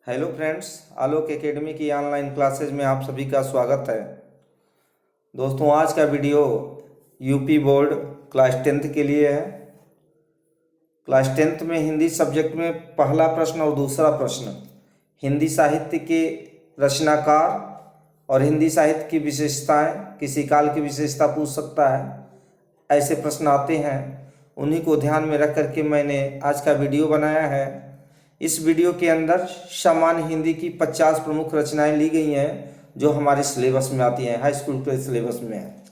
Hello friends, आलोक academy की online classes में आप सभी का स्वागत है। दोस्तों, आज का video UP board class 10th के लिए है। क्लास 10th में हिंदी सब्जेक्ट में पहला प्रश्न और दूसरा प्रश्न हिंदी साहित्य के रचनाकार और हिंदी साहित्य की विशेषताएं, किसी काल की विशेषता पूछ सकता है। ऐसे प्रश्न आते हैं, उन्हीं को ध्यान में रख करके मैंने आज का वीडियो बनाया है। इस वीडियो के अंदर सामान्य हिंदी की 50 प्रमुख रचनाएं ली गई हैं जो हमारे सिलेबस में आती हैं, हाई स्कूल के सिलेबस में है।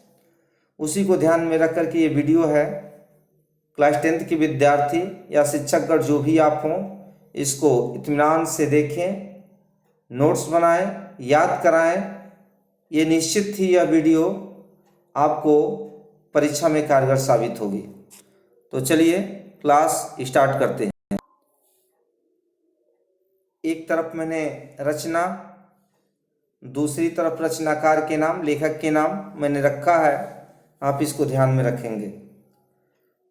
उसी को ध्यान में रख करके ये वीडियो है। क्लास 10th के विद्यार्थी या शिक्षकगण जो भी आप हों, इसको इत्मीनान से देखें, नोट्स बनाएं, याद कराएं। ये निश्चित ही यह वीडियो आपको परीक्षा में कारगर साबित होगी। तो चलिए क्लास स्टार्ट करते हैं। एक तरफ मैंने रचना, दूसरी तरफ रचनाकार के नाम, लेखक के नाम मैंने रखा है। आप इसको ध्यान में रखेंगे।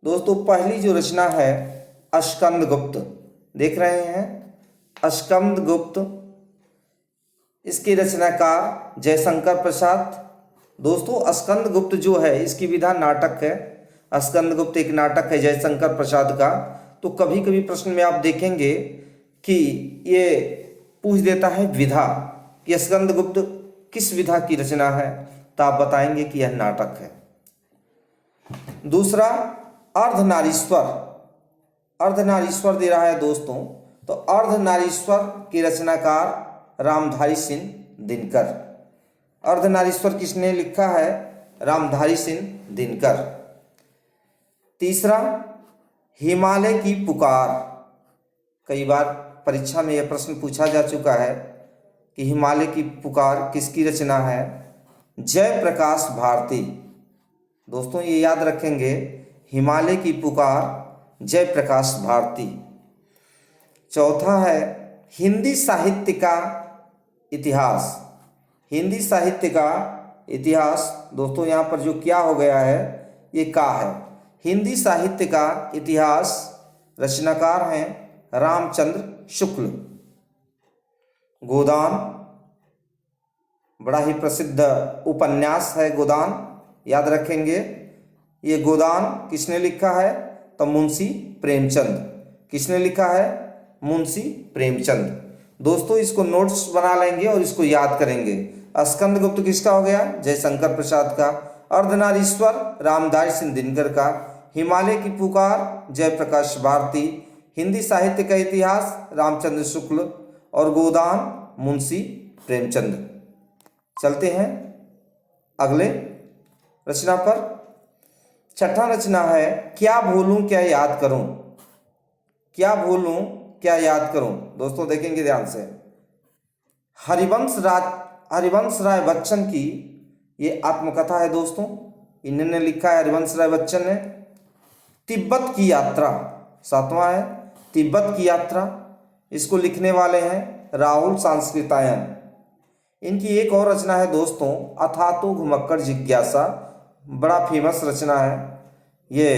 दोस्तों, पहली जो रचना है स्कंदगुप्त, देख रहे हैं स्कंदगुप्त। इसके रचनाकार जयशंकर प्रसाद। दोस्तों, स्कंदगुप्त जो है इसकी विधा नाटक है। स्कंदगुप्त एक नाटक है जयशंकर प्रसाद का। तो कभी कभी प्रश्न में आप देखेंगे कि ये पूछ देता है विधा कि स्कंदगुप्त किस विधा की रचना है, तो आप बताएंगे कि यह नाटक है। दूसरा अर्धनारीश्वर। अर्धनारीश्वर दे रहा है दोस्तों, तो अर्धनारीश्वर के रचनाकार रामधारी सिंह दिनकर। अर्धनारीश्वर किसने लिखा है? रामधारी सिंह दिनकर। तीसरा हिमालय की पुकार। कई बार परीक्षा में यह प्रश्न पूछा जा चुका है कि हिमालय की पुकार किसकी रचना है? जयप्रकाश भारती। दोस्तों, ये याद रखेंगे, हिमालय की पुकार जयप्रकाश भारती। चौथा है हिंदी साहित्य का इतिहास। हिंदी साहित्य का इतिहास। दोस्तों, यहाँ पर जो क्या हो गया है, ये का है। हिंदी साहित्य का इतिहास रचनाकार हैं रामचंद्र शुक्ल। गोदान बड़ा ही प्रसिद्ध उपन्यास है गोदान, याद रखेंगे। ये गोदान किसने लिखा है? तो मुंशी प्रेमचंद। किसने लिखा है? मुंशी प्रेमचंद। दोस्तों, इसको नोट्स बना लेंगे और इसको याद करेंगे। स्कंदगुप्त किसका हो गया? जयशंकर प्रसाद का। अर्धनारीश्वर रामधारी सिंह दिनकर का। हिमालय की पुकार जयप्रकाश भारती। हिंदी साहित्य का इतिहास रामचंद्र शुक्ल। और गोदान मुंशी प्रेमचंद। चलते हैं अगले रचना पर। छठा रचना है क्या भूलूं क्या याद करूं। क्या भूलूं क्या याद करूं। दोस्तों, देखेंगे ध्यान से। हरिवंश राय बच्चन की ये आत्मकथा है दोस्तों। इन्होंने लिखा है, हरिवंश राय बच्चन ने। तिब्बत की यात्रा 7वां है, तिब्बत की यात्रा। इसको लिखने वाले हैं राहुल सांस्कृतायन। इनकी एक और रचना है दोस्तों, अथातो घुमक्कड़ जिज्ञासा। बड़ा फेमस रचना है ये।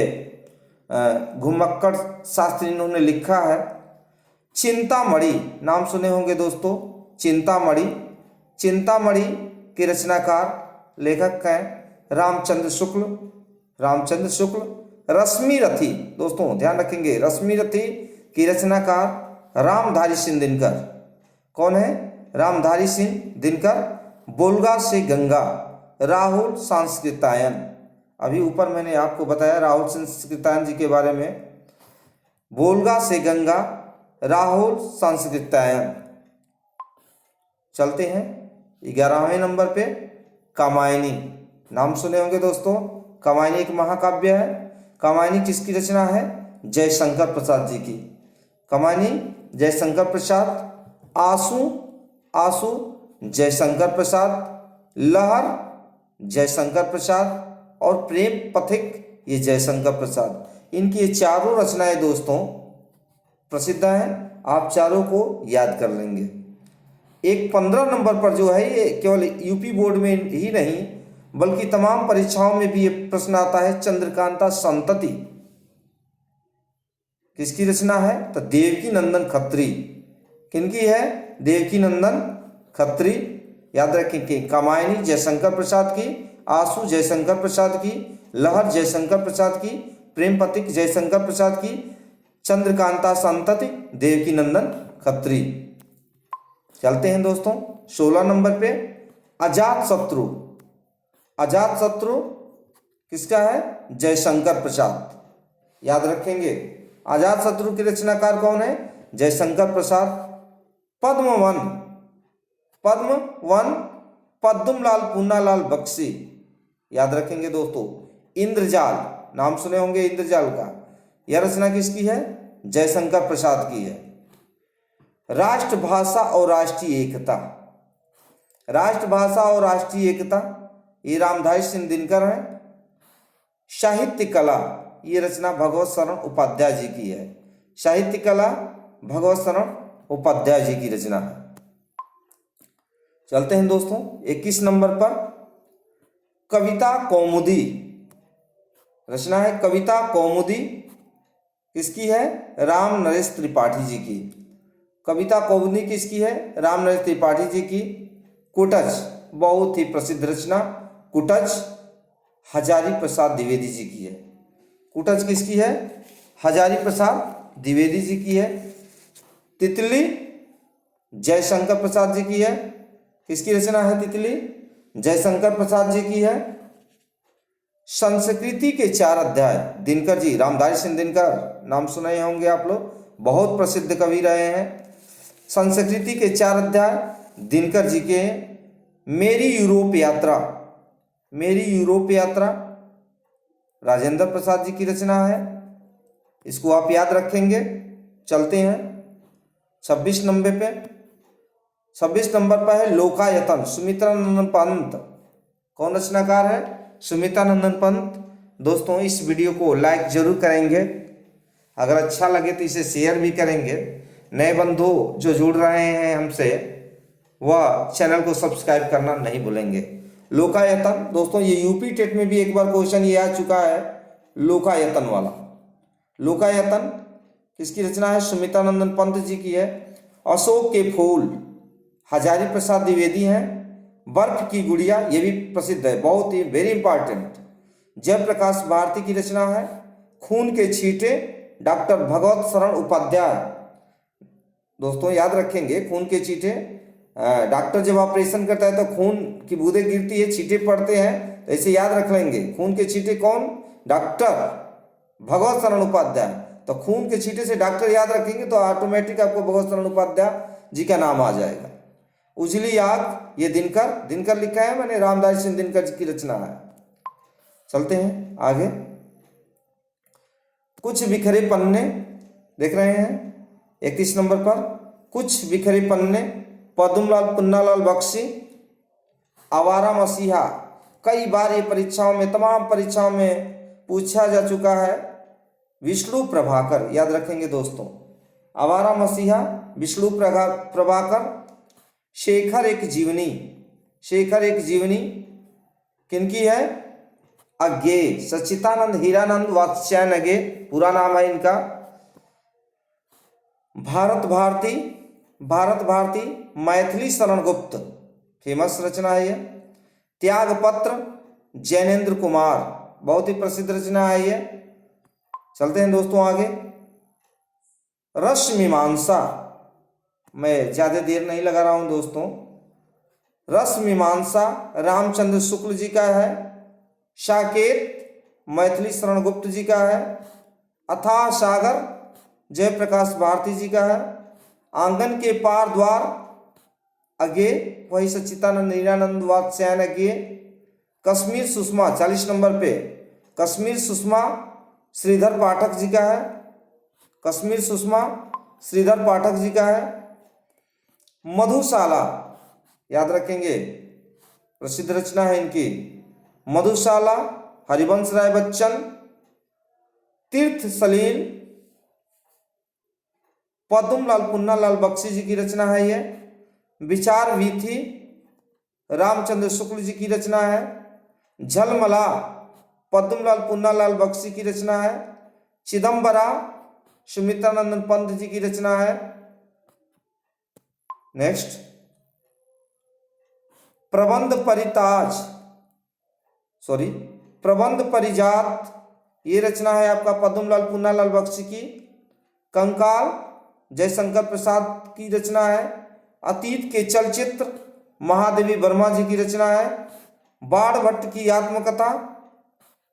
घुमक्कड़ शास्त्री इन्होंने लिखा है। चिंतामणि नाम सुने होंगे दोस्तों, चिंतामणि। चिंतामणि के रचनाकार लेखक हैं रामचंद्र शुक्ल। रामचंद्र शुक्ल। रश्मि रथी। दोस्तों, ध्यान रखेंगे, रश्मि रथी की रचनाकार रामधारी सिंह दिनकर। कौन है? रामधारी सिंह दिनकर। बोलगा से गंगा राहुल सांस्कृतायन। अभी ऊपर मैंने आपको बताया राहुल सांस्कृतायन जी के बारे में। बोलगा से गंगा राहुल सांस्कृतायन। चलते हैं 11वें नंबर पे कामायनी। नाम सुने होंगे दोस्तों, कामायनी एक महाकाव्य है। कामायनी किसकी रचना है? जयशंकर प्रसाद जी की। कामायनी जयशंकर प्रसाद। आंसू आंसू जयशंकर प्रसाद। लहर जयशंकर प्रसाद। और प्रेम पथिक ये जयशंकर प्रसाद। इनकी ये चारों रचनाएं दोस्तों प्रसिद्ध हैं। आप चारों को याद कर लेंगे। एक 15 नंबर पर जो है, ये केवल यूपी बोर्ड में ही नहीं बल्कि तमाम परीक्षाओं में भी ये प्रश्न आता है। चंद्रकांता संतति किसकी रचना है? तो देवकी नंदन खत्री। किनकी है? देवकी नंदन खत्री, याद रखेंगे। कामायनी जयशंकर प्रसाद की, आंसू जयशंकर प्रसाद की, लहर जयशंकर प्रसाद की, प्रेम पथिक जयशंकर प्रसाद की, चंद्रकांता संतति देवकी नंदन खत्री। चलते हैं दोस्तों 16 नंबर पे, अजात शत्रु। अजात शत्रु किसका है? जयशंकर प्रसाद, याद रखेंगे। अजात शत्रु के रचनाकार कौन है? जयशंकर प्रसाद। पद्मवन, पद्मवन पद्मलाल पूनालाल बख्शी, याद रखेंगे दोस्तों। इंद्रजाल, नाम सुने होंगे इंद्रजाल का, यह रचना किसकी है? जयशंकर प्रसाद की है। राष्ट्रभाषा और राष्ट्रीय एकता, राष्ट्रभाषा और राष्ट्रीय एकता, ये रामधारी सिंह दिनकर है। साहित्य कला, ये रचना भगवत शरण उपाध्याय जी की है। साहित्य कला भगवत शरण उपाध्याय जी की रचना है। चलते हैं दोस्तों 21 नंबर पर, कविता कौमुदी। रचना है कविता कौमुदी, किसकी है? राम नरेश त्रिपाठी जी की। कविता कौमुदी किसकी है? राम नरेश त्रिपाठी जी की। कुटज, बहुत ही प्रसिद्ध रचना, कुटज हजारी प्रसाद द्विवेदी जी की है। कुटज किसकी है? हजारी प्रसाद द्विवेदी जी की है। तितली जयशंकर प्रसाद जी की है। किसकी रचना है तितली? जयशंकर प्रसाद जी की है। संस्कृति के 4 अध्याय, दिनकर जी, रामधारी सिंह दिनकर, नाम सुने होंगे आप लोग, बहुत प्रसिद्ध कवि रहे हैं। संस्कृति के 4 अध्याय दिनकर जी के हैं। मेरी यूरोप यात्रा, मेरी यूरोप यात्रा राजेंद्र प्रसाद जी की रचना है, इसको आप याद रखेंगे। चलते हैं 26 नंबर पे, 26 नंबर पर है लोकायतन, सुमित्रानंदन पंत। कौन रचनाकार है? सुमित्रानंदन पंत। दोस्तों इस वीडियो को लाइक जरूर करेंगे, अगर अच्छा लगे तो इसे शेयर भी करेंगे। नए बंधु जो जुड़ रहे हैं हमसे, वह चैनल को सब्सक्राइब करना नहीं भूलेंगे। लोकायतन दोस्तों, ये यूपी टेट में भी एक बार क्वेश्चन ये आ चुका है, लोकायतन वाला। लोकायतन किसकी रचना है? सुमित्रानंदन पंत जी की है। अशोक के फूल हजारी प्रसाद द्विवेदी हैं। बर्फ की गुड़िया, ये भी प्रसिद्ध है, बहुत ही वेरी इंपॉर्टेंट, जयप्रकाश भारती की रचना है। खून के छींटे डॉक्टर भगवत शरण उपाध्याय। दोस्तों याद रखेंगे, खून के छींटे, डॉक्टर जब ऑपरेशन करता है तो खून की बूंदें गिरती है, छींटे पड़ते हैं, तो ऐसे याद रख लेंगे। खून के छींटे कौन? डॉक्टर भगवत शरण उपाध्याय। तो खून के छींटे से डॉक्टर याद रखेंगे तो ऑटोमेटिक आपको भगवत शरण उपाध्याय जी का नाम आ जाएगा। उजली आग, ये दिनकर, दिनकर लिखा है मैंने, रामधारी सिंह दिनकर जी की रचना है। चलते हैं आगे, कुछ बिखरे पन्ने, देख रहे हैं 31 नंबर पर, कुछ बिखरे पन्ने पद्मलाल पुन्नालाल बख्शी। आवारा मसीहा, कई बार ये परीक्षाओं में, तमाम परीक्षाओं में पूछा जा चुका है। विष्णु प्रभाकर, याद रखेंगे दोस्तों, आवारा मसीहा विष्णु प्रभाकर। शेखर एक जीवनी, शेखर एक जीवनी किनकी है? अज्ञे, सच्चिदानंद हीरानंद वात्स्यायन अज्ञे पूरा नाम है इनका। भारत भारती, भारत भारती मैथिली शरण गुप्त, फेमस रचना है ये। त्याग पत्र जैनेन्द्र कुमार, बहुत ही प्रसिद्ध रचना है ये। चलते हैं दोस्तों आगे, रस मीमांसा, मैं ज्यादा देर नहीं लगा रहा हूं दोस्तों। रस मीमांसा रामचंद्र शुक्ल जी का है। साकेत मैथिली शरण गुप्त जी का है। अथाह सागर जयप्रकाश भारती जी का है। आंगन के पार द्वार अगे, वही सच्चिदानंद हीरानंद वात्स्यायन अगे। कश्मीर सुषमा 40 नंबर पे, कश्मीर सुषमा श्रीधर पाठक जी का है। कश्मीर सुषमा श्रीधर पाठक जी का है। मधुशाला, याद रखेंगे, प्रसिद्ध रचना है इनकी। मधुशाला हरिवंश राय बच्चन। तीर्थ सलील पद्मलाल पुन्नालाल बख्शी जी की रचना है ये। विचार वीथी रामचंद्र शुक्ल जी की रचना है। झलमला पद्मलाल पुन्नालाल बख्शी की रचना है। चिदम्बरा सुमित्रानंदन पंत जी की रचना है। नेक्स्ट प्रबंध परिजात, ये रचना है आपका पद्मलाल पूनालाल बख्शी की। कंकाल जयशंकर प्रसाद की रचना है। अतीत के चलचित्र महादेवी वर्मा जी की रचना है। बाण भट्ट की आत्मकथा,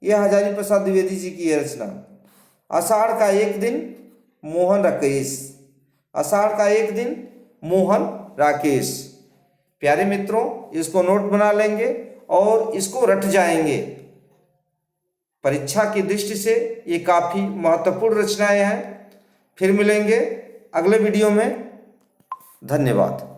यह हजारी प्रसाद द्विवेदी जी की है रचना। आषाढ़ का एक दिन मोहन राकेश, आषाढ़ का एक दिन मोहन राकेश। प्यारे मित्रों, इसको नोट बना लेंगे और इसको रट जाएंगे। परीक्षा की दृष्टि से ये काफी महत्वपूर्ण रचनाएं हैं। फिर मिलेंगे अगले वीडियो में। धन्यवाद।